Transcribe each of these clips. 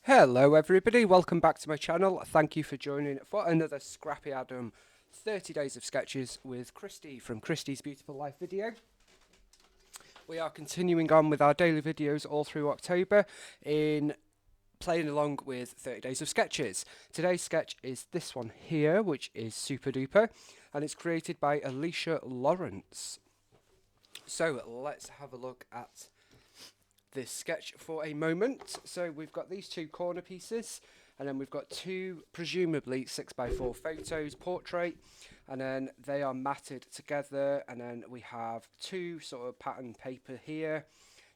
Hello everybody, welcome back to my channel. Thank you for joining for another Scrappy Adam 30 days of sketches with Christy from Christy's Beautiful Life video. We are continuing on with our daily videos all through October in playing along with 30 days of sketches. Today's sketch is this one here, which is super duper, and it's created by Alicia Lawrence. So let's have a look at this sketch for a moment. So we've got these two corner pieces, and then we've got two presumably 6x4 photos, portrait, and then they are matted together, and then we have two sort of pattern paper here,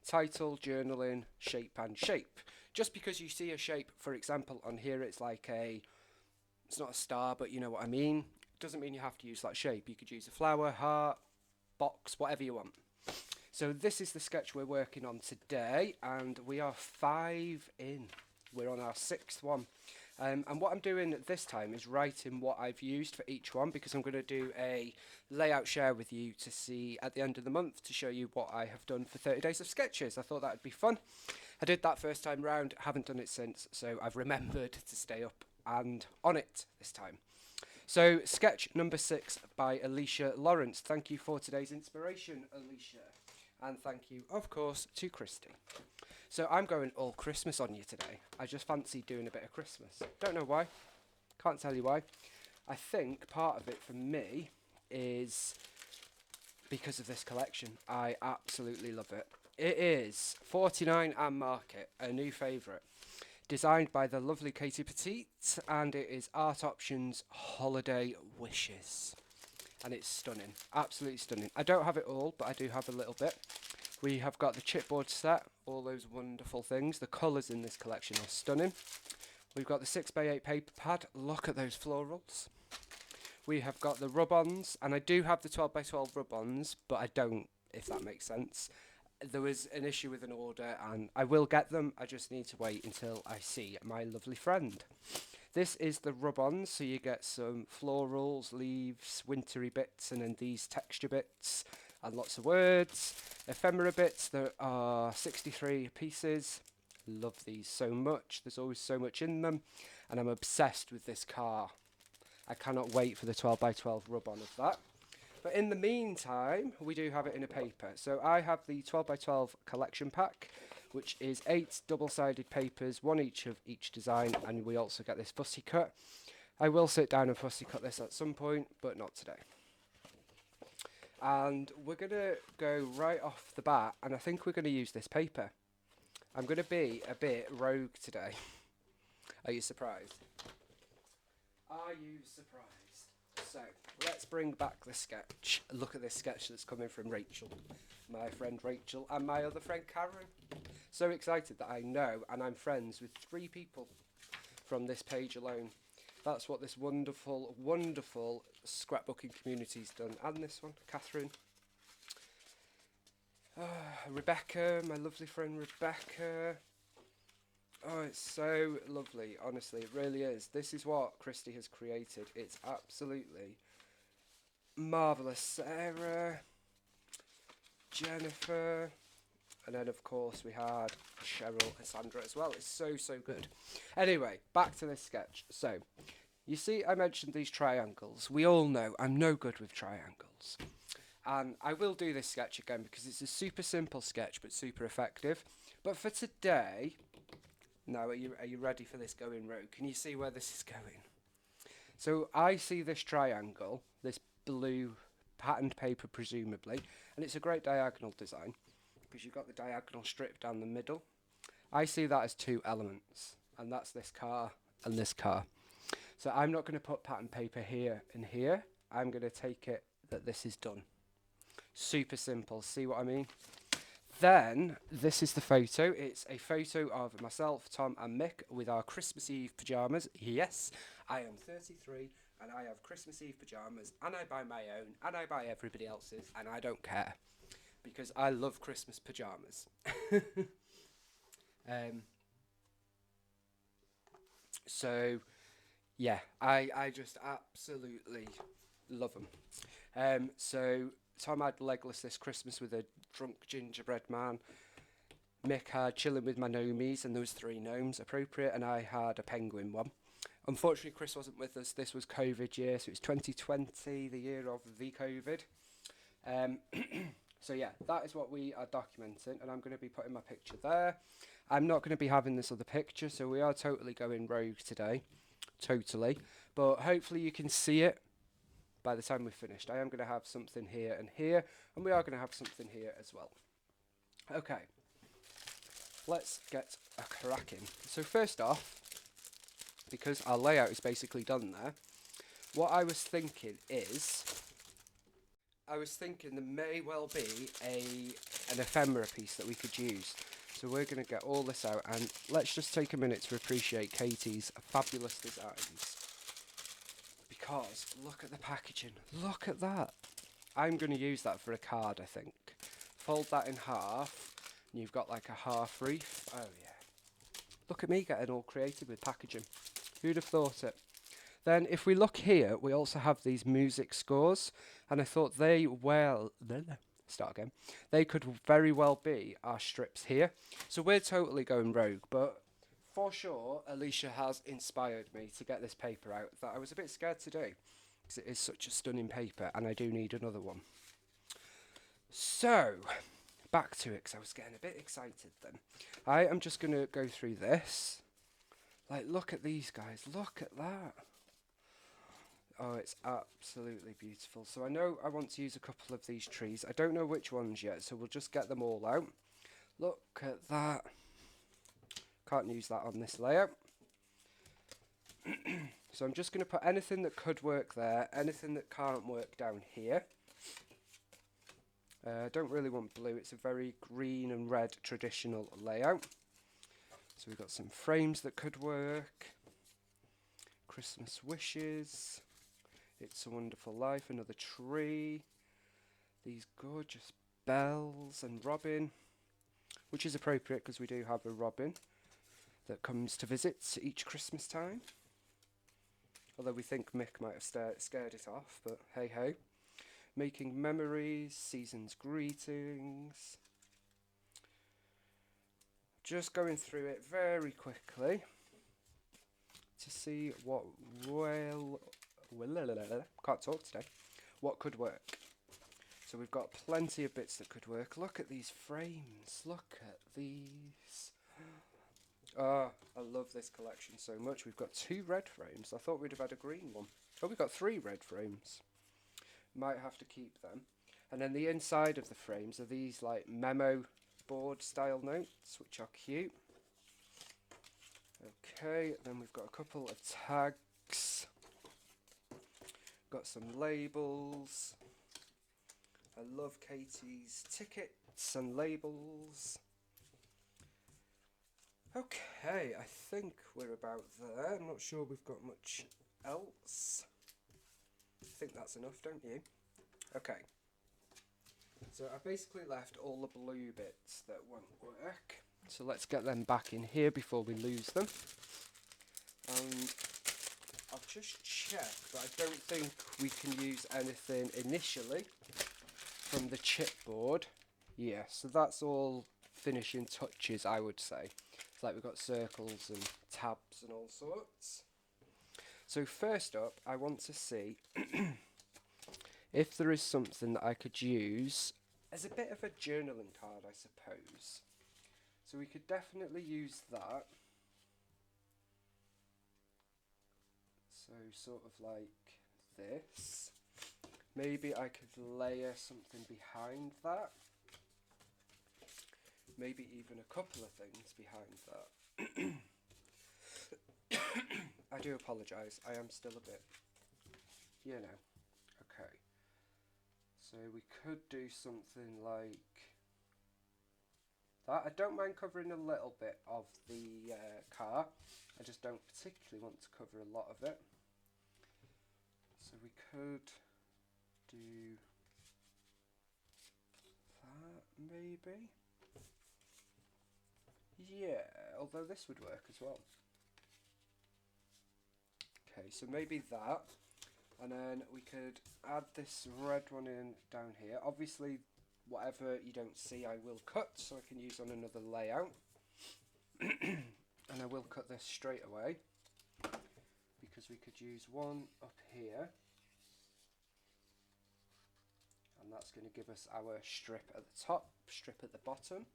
title, journaling, shape and shape. Just because you see a shape, for example, on here it's like it's not a star, but you know what I mean, doesn't mean you have to use that shape. You could use a flower, heart, box, whatever you want. So this is the sketch we're working on today, and we are 5 in. We're on our 6th one. And what I'm doing this time is writing what I've used for each one, because I'm going to do a layout share with you to see at the end of the month to show you what I have done for 30 days of sketches. I thought that would be fun. I did that first time round, haven't done it since, so I've remembered to stay up and on it this time. So sketch number 6 by Alicia Lawrence. Thank you for today's inspiration, Alicia. And thank you, of course, to Christy. So I'm going all Christmas on you today. I just fancy doing a bit of Christmas. Don't know why. Can't tell you why. I think part of it for me is because of this collection. I absolutely love it. It is 49&Market, a new favourite. Designed by the lovely Katie Petite, and it is Art Options Holiday Wishes. And it's stunning, absolutely stunning. I don't have it all, but I do have a little bit. We have got the chipboard set, all those wonderful things. The colours in this collection are stunning. We've got the 6x8 paper pad. Look at those florals. We have got the rub-ons, and I do have the 12x12 rub-ons, but I don't, if that makes sense. There was an issue with an order, and I will get them. I just need to wait until I see my lovely friend. This is the rub-ons, so you get some florals, leaves, wintry bits, and then these texture bits, and lots of words. Ephemera bits, there are 63 pieces. Love these so much. There's always so much in them, and I'm obsessed with this car. I cannot wait for the 12x12 rub-on of that. But in the meantime, we do have it in a paper. So I have the 12x12 collection pack, which is 8 double-sided papers, one each of each design, and we also get this fussy cut. I will sit down and fussy cut this at some point, but not today. And we're going to go right off the bat, and I think we're going to use this paper. I'm going to be a bit rogue today. Are you surprised? Are you surprised? So, let's bring back the sketch. Look at this sketch that's coming from Rachel. My friend Rachel and my other friend Karen. So excited that I know and I'm friends with 3 people from this page alone. That's what this wonderful, wonderful scrapbooking community's done. And this one, Catherine. Rebecca, my lovely friend Rebecca. Oh, it's so lovely, honestly, it really is. This is what Christy has created. It's absolutely marvellous. Sarah, Jennifer, and then of course we had Cheryl and Sandra as well. It's so, so good. Anyway, back to this sketch. So, you see I mentioned these triangles. We all know I'm no good with triangles. And I will do this sketch again because it's a super simple sketch but super effective. But for today... Now, are you ready for this going rogue? Can you see where this is going? So I see this triangle, this blue patterned paper presumably, and it's a great diagonal design because you've got the diagonal strip down the middle. I see that as 2 elements, and that's this car and this car. So I'm not going to put patterned paper here and here. I'm going to take it that this is done. Super simple, see what I mean? Then, this is the photo. It's a photo of myself, Tom and Mick with our Christmas Eve pyjamas. Yes, I am 33 and I have Christmas Eve pyjamas, and I buy my own and I buy everybody else's, and I don't care because I love Christmas pyjamas. So, yeah, I just absolutely love them. So Tom had legless this Christmas with a drunk gingerbread man. Mick had Chilling with My Gnomies, and there was 3 gnomes appropriate, and I had a penguin one. Unfortunately, Chris wasn't with us. This was COVID year, so it was 2020, the year of the COVID. So yeah, that is what we are documenting, and I'm going to be putting my picture there. I'm not going to be having this other picture, so we are totally going rogue today. Totally. But hopefully you can see it by the time we've finished. I am going to have something here and here, and we are going to have something here as well. Okay, let's get a cracking. So first off, because our layout is basically done there, what I was thinking is, there may well be an ephemera piece that we could use. So we're going to get all this out, and let's just take a minute to appreciate Katie's fabulous designs. Because look at the packaging, look at that. I'm going to use that for a card, I think. Fold that in half, and you've got like a half reef. Oh yeah. Look at me getting all creative with packaging. Who'd have thought it? Then if we look here, we also have these music scores, and I thought they could very well be our strips here. So we're totally going rogue, but for sure, Alicia has inspired me to get this paper out that I was a bit scared to do, because it is such a stunning paper, and I do need another one. So, back to it, because I was getting a bit excited then. I am just going to go through this. Like, look at these guys, look at that. Oh, it's absolutely beautiful. So I know I want to use a couple of these trees. I don't know which ones yet, so we'll just get them all out. Look at that. Can't use that on this layout. So I'm just going to put anything that could work there, anything that can't work down here. I don't really want blue, it's a very green and red traditional layout. So we've got some frames that could work. Christmas wishes. It's a Wonderful Life, another tree. These gorgeous bells and robin, which is appropriate because we do have a robin that comes to visit each Christmas time. Although we think Mick might have scared it off, but hey ho. Making memories, season's greetings. Just going through it very quickly to see what can't talk today. What could work? So we've got plenty of bits that could work. Look at these frames. Look at these. Oh, I love this collection so much. We've got 2 red frames. I thought we'd have had a green one. Oh, we've got 3 red frames. Might have to keep them. And then the inside of the frames are these like memo board style notes, which are cute. Okay, then we've got a couple of tags. Got some labels. I love Katie's tickets and labels. Okay, I think we're about there. I'm not sure we've got much else. I think that's enough, don't you? Okay. So I basically left all the blue bits that won't work. So let's get them back in here before we lose them. And I'll just check, but I don't think we can use anything initially from the chipboard. Yeah, so that's all finishing touches, I would say. It's like we've got circles and tabs and all sorts. So first up, I want to see if there is something that I could use as a bit of a journaling card, I suppose. So we could definitely use that. So sort of like this. Maybe I could layer something behind that. Maybe even a couple of things behind that. I do apologise, I am still a bit, you know. Okay. So we could do something like that. I don't mind covering a little bit of the car. I just don't particularly want to cover a lot of it. So we could do that maybe. Yeah, although this would work as well. Okay, so maybe that. And then we could add this red one in down here. Obviously whatever you don't see I will cut, so I can use on another layout. And I will cut this straight away, because we could use one up here, and that's going to give us our strip at the top, strip at the bottom.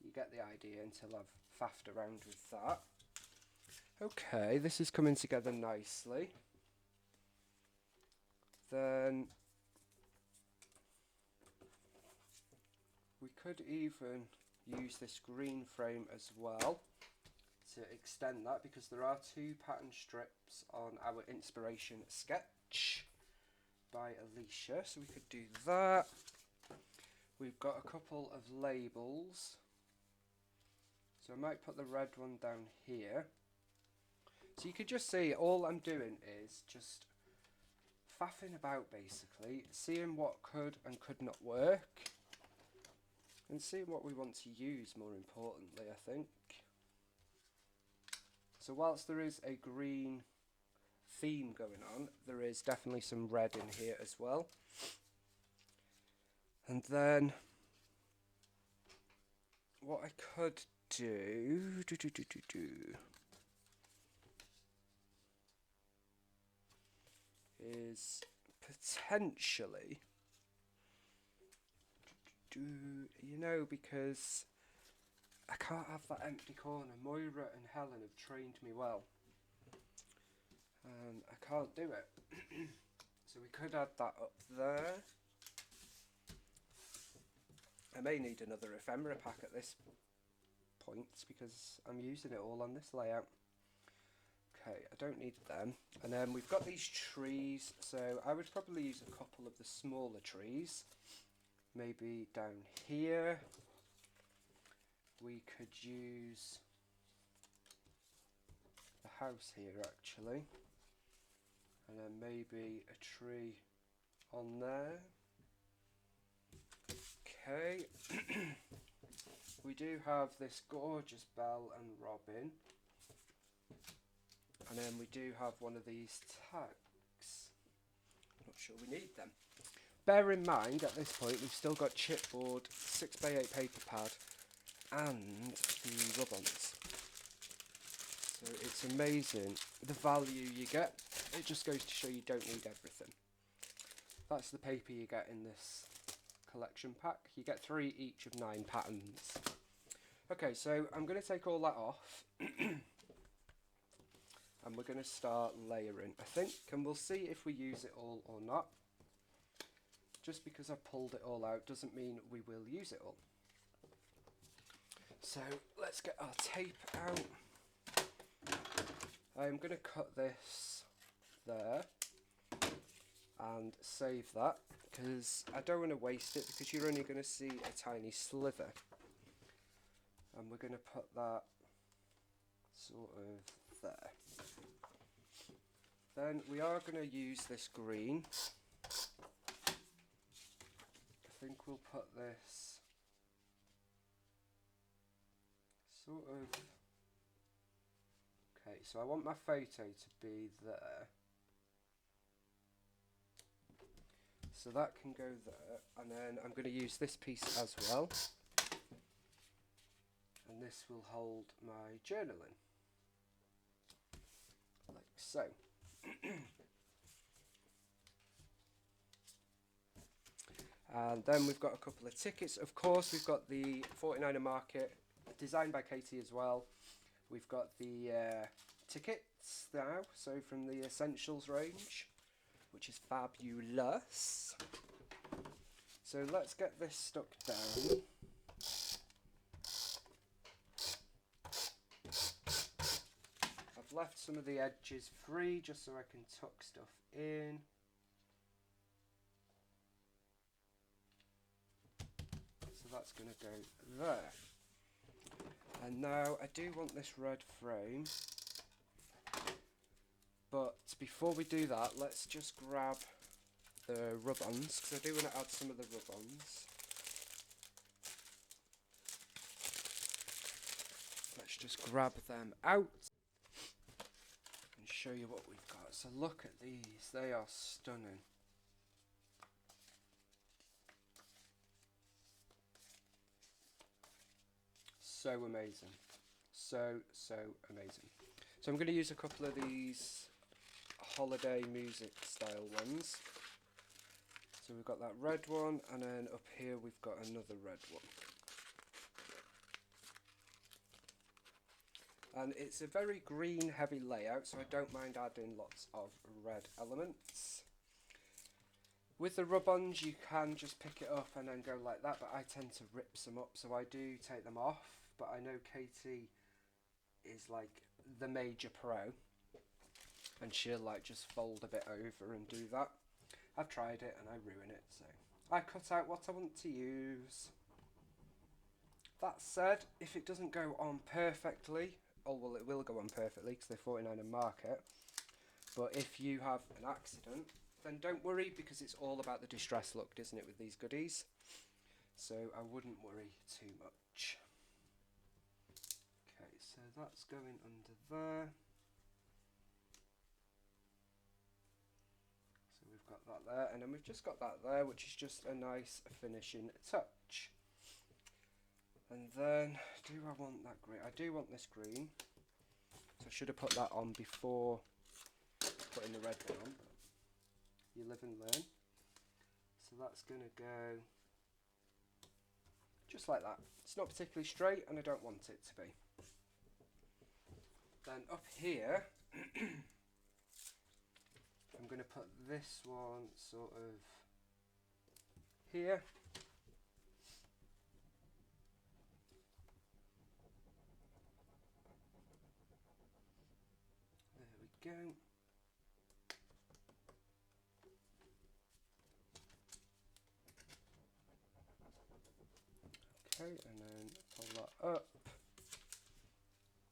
You get the idea until I've faffed around with that. Okay, this is coming together nicely. Then we could even use this green frame as well to extend that, because there are 2 pattern strips on our inspiration sketch by Alicia, so we could do that. We've got a couple of labels, so I might put the red one down here. So you could just see all I'm doing is just faffing about, basically, seeing what could and could not work, and seeing what we want to use, more importantly, I think. So whilst there is a green theme going on, there is definitely some red in here as well. And then what I could do is potentially, you know, because I can't have that empty corner. Moira and Helen have trained me well, and I can't do it. So we could add that up there. I may need another ephemera pack at this point, because I'm using it all on this layout. Okay, I don't need them. And then we've got these trees, so I would probably use a couple of the smaller trees. Maybe down here. We could use the house here, actually. And then maybe a tree on there. Okay. We do have this gorgeous bell and robin. And then we do have one of these tags. Not sure we need them. Bear in mind, at this point, we've still got chipboard, 6x8 paper pad, and the rub-ons. So it's amazing the value you get. It just goes to show you don't need everything. That's the paper you get in this collection pack. You get 3 each of 9 patterns. Okay, so I'm going to take all that off. And we're going to start layering, I think, and we'll see if we use it all or not. Just because I've pulled it all out doesn't mean we will use it all. So let's get our tape out. I'm going to cut this there and save that, because I don't want to waste it, because you're only going to see a tiny slither. And we're going to put that sort of there. Then we are going to use this green. I think we'll put this sort of... Okay, so I want my photo to be there. So that can go there, and then I'm going to use this piece as well. And this will hold my journaling. Like so. And then we've got a couple of tickets. Of course, we've got the 49&Market, designed by Katie as well. We've got the tickets now, so from the Essentials range, which is fabulous. So let's get this stuck down. I've left some of the edges free just so I can tuck stuff in. So that's going to go there. And now I do want this red frame. But before we do that, let's just grab the rub-ons, because I do want to add some of the rub-ons. Let's just grab them out and show you what we've got. So look at these, they are stunning. So amazing. So amazing. So I'm going to use a couple of these holiday music style ones. So we've got that red one, and then up here we've got another red one. And it's a very green heavy layout, so I don't mind adding lots of red elements. With the rub-ons you can just pick it up and then go like that, but I tend to rip some up, so I do take them off. But I know Katie is like the major pro, and she'll like just fold a bit over and do that. I've tried it and I ruin it, so I cut out what I want to use. That said, if it doesn't go on perfectly, oh well, it will go on perfectly because they're 49&Market, but if you have an accident, then don't worry, because it's all about the distress look, isn't it, with these goodies? So I wouldn't worry too much. Okay, so that's going under there. So we've got that there, and then we've just got that there, which is just a nice finishing touch. And then, do I want that green? I do want this green, so I should have put that on before putting the red one on. You live and learn. So that's going to go just like that. It's not particularly straight, and I don't want it to be. Then up here, I'm going to put this one sort of here. There we go. Okay, and then pull that up.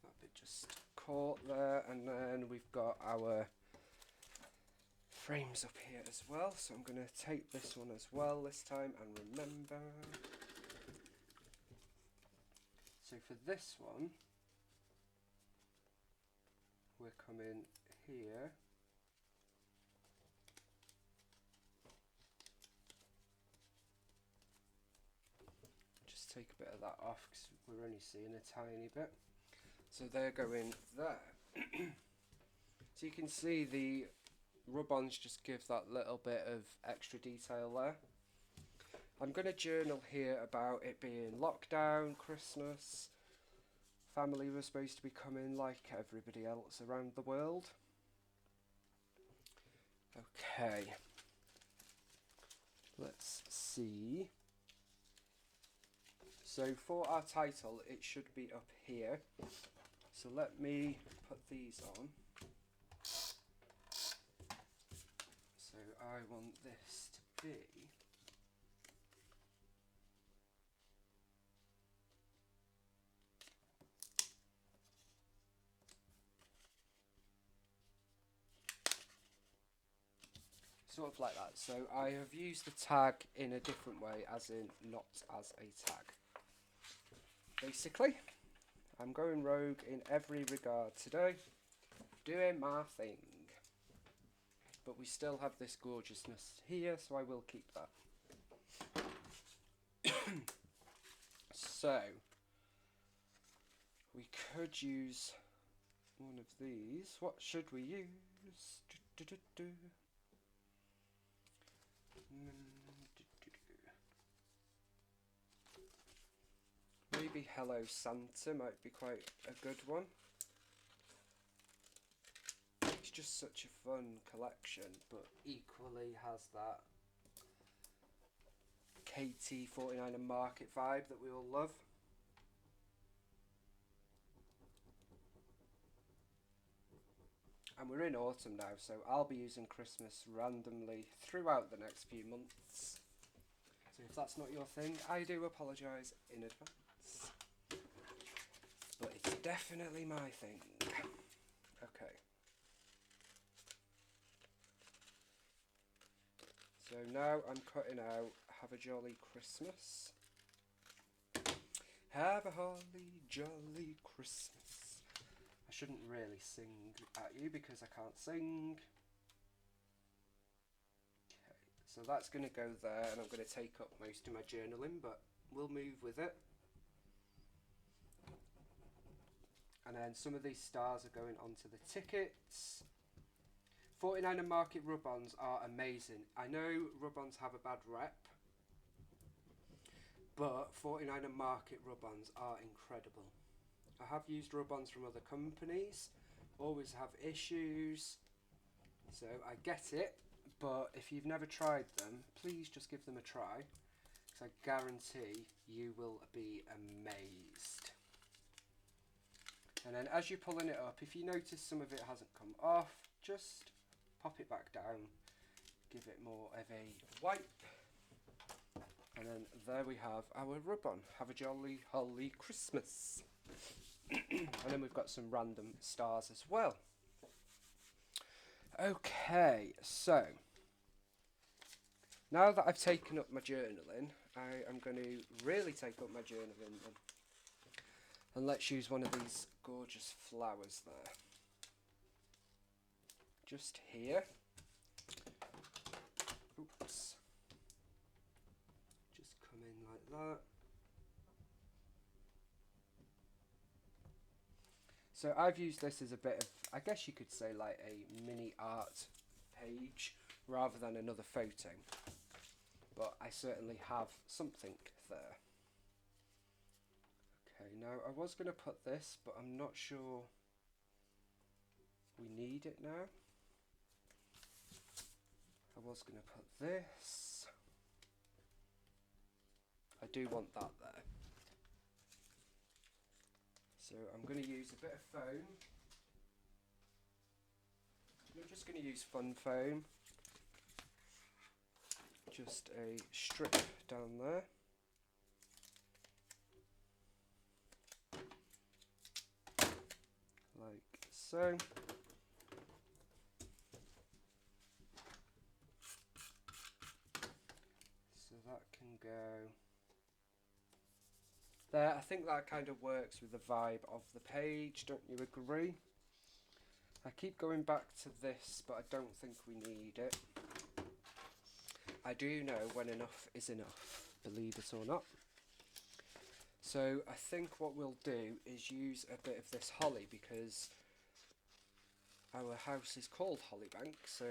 That bit just caught there, and then we've got our frames up here as well. So I'm going to take this one as well this time and remember. So for this one, we're coming here. Just take a bit of that off because we're only seeing a tiny bit. So they're going there. So you can see the rub-ons just give that little bit of extra detail there. I'm going to journal here about it being lockdown, Christmas, family was supposed to be coming like everybody else around the world. Okay, let's see. So for our title, it should be up here. So let me put these on. So I want this to be sort of like that. So I have used the tag in a different way, as in not as a tag. Basically, I'm going rogue in every regard today, doing my thing. But we still have this gorgeousness here, so I will keep that. So, we could use one of these. What should we use? Maybe Hello Santa might be quite a good one. It's just such a fun collection, but equally has that KT 49&Market vibe that we all love. And we're in autumn now, so I'll be using Christmas randomly throughout the next few months. So if that's not your thing, I do apologise in advance. But it's definitely my thing. Okay. So now I'm cutting out Have a Jolly Christmas. Have a holly jolly Christmas. I shouldn't really sing at you because I can't sing. Okay, so that's going to go there, and I'm going to take up most of my journaling, but we'll move with it. And then some of these stars are going onto the tickets. 49&Market rub-ons are amazing. I know rub-ons have a bad rep, but 49&Market rub-ons are incredible. I have used rub-ons from other companies, always have issues, so I get it, but if you've never tried them, please just give them a try, because I guarantee you will be amazed. And then as you're pulling it up, if you notice some of it hasn't come off, just pop it back down, give it more of a wipe, and then there we have our rub-on. Have a jolly holy Christmas. And then we've got some random stars as well. Okay, so now that I've taken up my journaling, I am going to really take up my journaling then. And let's use one of these gorgeous flowers there. Just here. Oops. Just come in like that. So I've used this as a bit of, I guess you could say, like a mini art page rather than another photo. But I certainly have something there. Okay, now I was going to put this, but I'm not sure we need it now. I was going to put this. I do want that there. So I'm going to use a bit of foam. I'm just going to use fun foam. Just a strip down there. Like so. So that can go there. I think that kind of works with the vibe of the page, don't you agree? I keep going back to this, but I don't think we need it. I do know when enough is enough, believe it or not. So I think what we'll do is use a bit of this holly, because our house is called Hollybank, so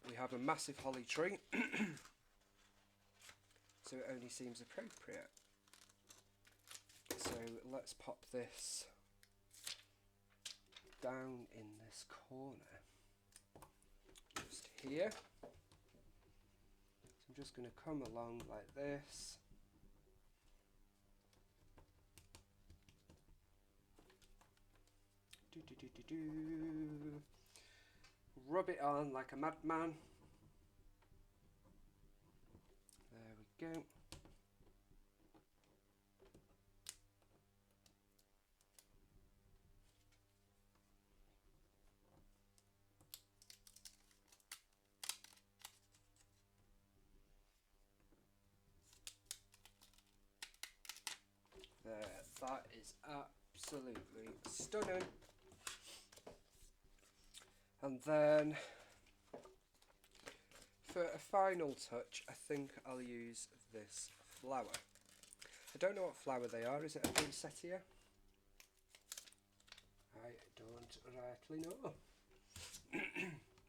we have a massive holly tree. So it only seems appropriate. So let's pop this down in this corner, just here. So I'm just going to come along like this. Rub it on like a madman. There we go. There, that is absolutely stunning. And then for a final touch, I think I'll use this flower. I don't know what flower they are. Is it a poinsettia? I don't rightly know.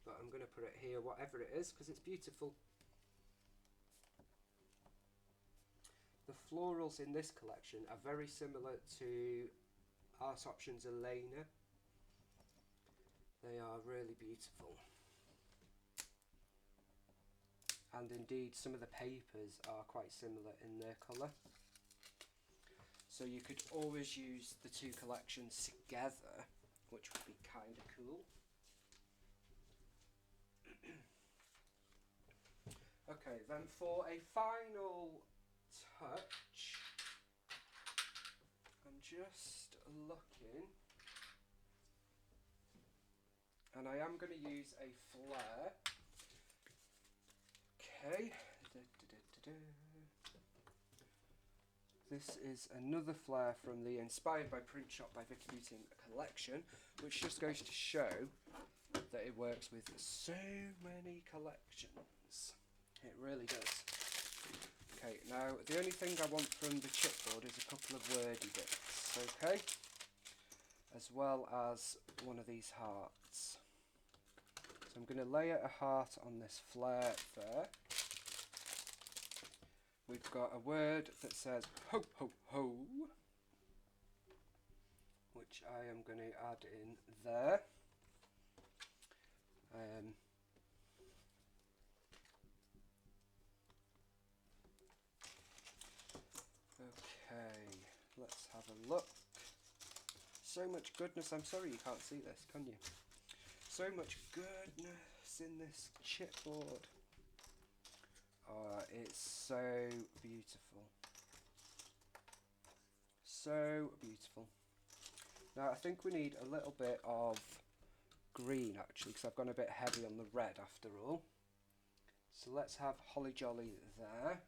But I'm going to put it here, whatever it is, because it's beautiful. The florals in this collection are very similar to Art Options Elena. They are really beautiful. And indeed, some of the papers are quite similar in their colour. So you could always use the two collections together, which would be kind of cool. Okay, then for a final touch, I'm just looking, and I am going to use a flare. Okay. This is another flare from the Inspired by Print Shop by Vicky Beauty collection, which just goes to show that it works with so many collections. It really does. Okay, now the only thing I want from the chipboard is a couple of wordy bits, okay? As well as one of these hearts. So I'm going to layer a heart on this flare there. We've got a word that says ho ho ho, which I am going to add in there. Okay, let's have a look. So much goodness. I'm sorry you can't see this, can you? So much goodness in this chipboard. Oh, it's so beautiful. So beautiful. Now I think we need a little bit of green actually, because I've gone a bit heavy on the red after all. So let's have Holly Jolly there.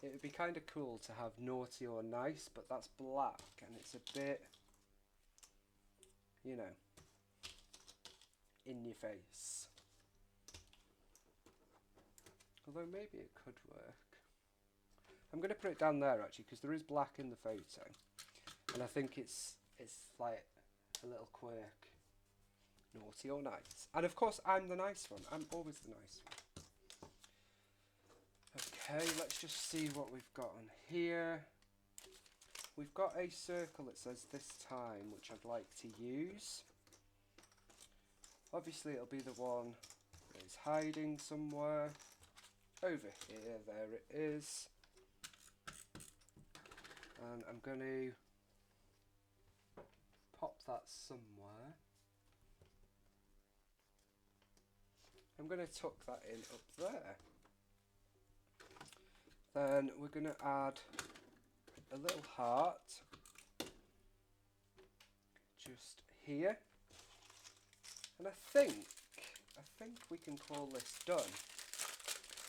It would be kind of cool to have naughty or nice, but that's black and it's a bit, you know, in your face. Although maybe it could work. I'm going to put it down there actually, because there is black in the photo, and I think it's like a little quirk, naughty or nice. And of course I'm the nice one. I'm always the nice one. Okay, let's just see what we've got on here. We've got a circle that says this time, which I'd like to use. Obviously it'll be the one that is hiding somewhere. Over here, there it is. And I'm going to pop that somewhere. I'm going to tuck that in up there. Then we're going to add a little heart just here. And I think we can call this done.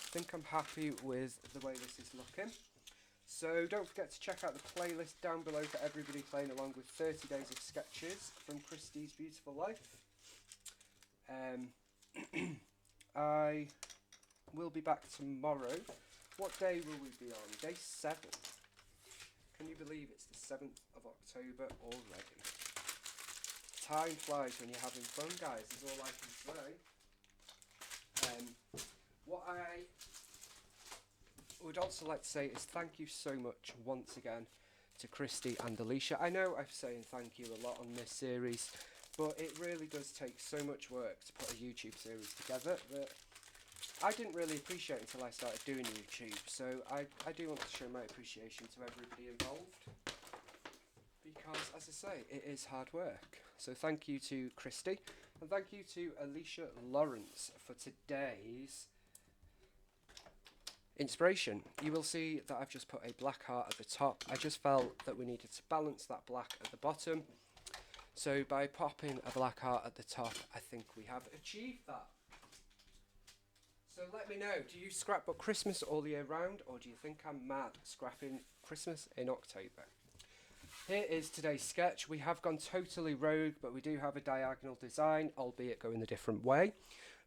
I think I'm happy with the way this is looking. So don't forget to check out the playlist down below for everybody playing along with 30 days of sketches from Christie's Beautiful Life. I will be back tomorrow. What day will we be on? Day 7. Can you believe it's the 7th of October already? Time flies when you're having fun, guys, is all I can say. What I would also like to say is thank you so much once again to Christy and Alicia. I know I'm saying thank you a lot on this series, but it really does take so much work to put a YouTube series together that I didn't really appreciate until I started doing YouTube. So I do want to show my appreciation to everybody involved, because as I say, it is hard work. So thank you to Christy, and thank you to Alicia Lawrence for today's inspiration. You will see that I've just put a black heart at the top. I just felt that we needed to balance that black at the bottom. So by popping a black heart at the top, I think we have achieved that. So let me know, do you scrapbook Christmas all year round, or do you think I'm mad scrapping Christmas in October? Here is today's sketch. We have gone totally rogue, but we do have a diagonal design, albeit going a different way.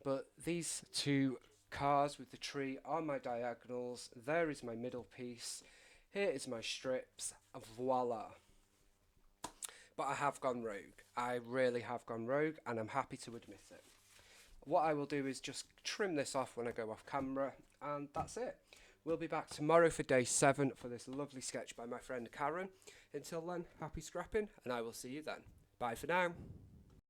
But these two cars with the tree are my diagonals. There is my middle piece. Here is my strips. Voila. But I have gone rogue. I really have gone rogue, and I'm happy to admit it. What I will do is just trim this off when I go off camera, and that's it. We'll be back tomorrow for day 7 for this lovely sketch by my friend Karen. Until then, happy scrapping, and I will see you then. Bye for now.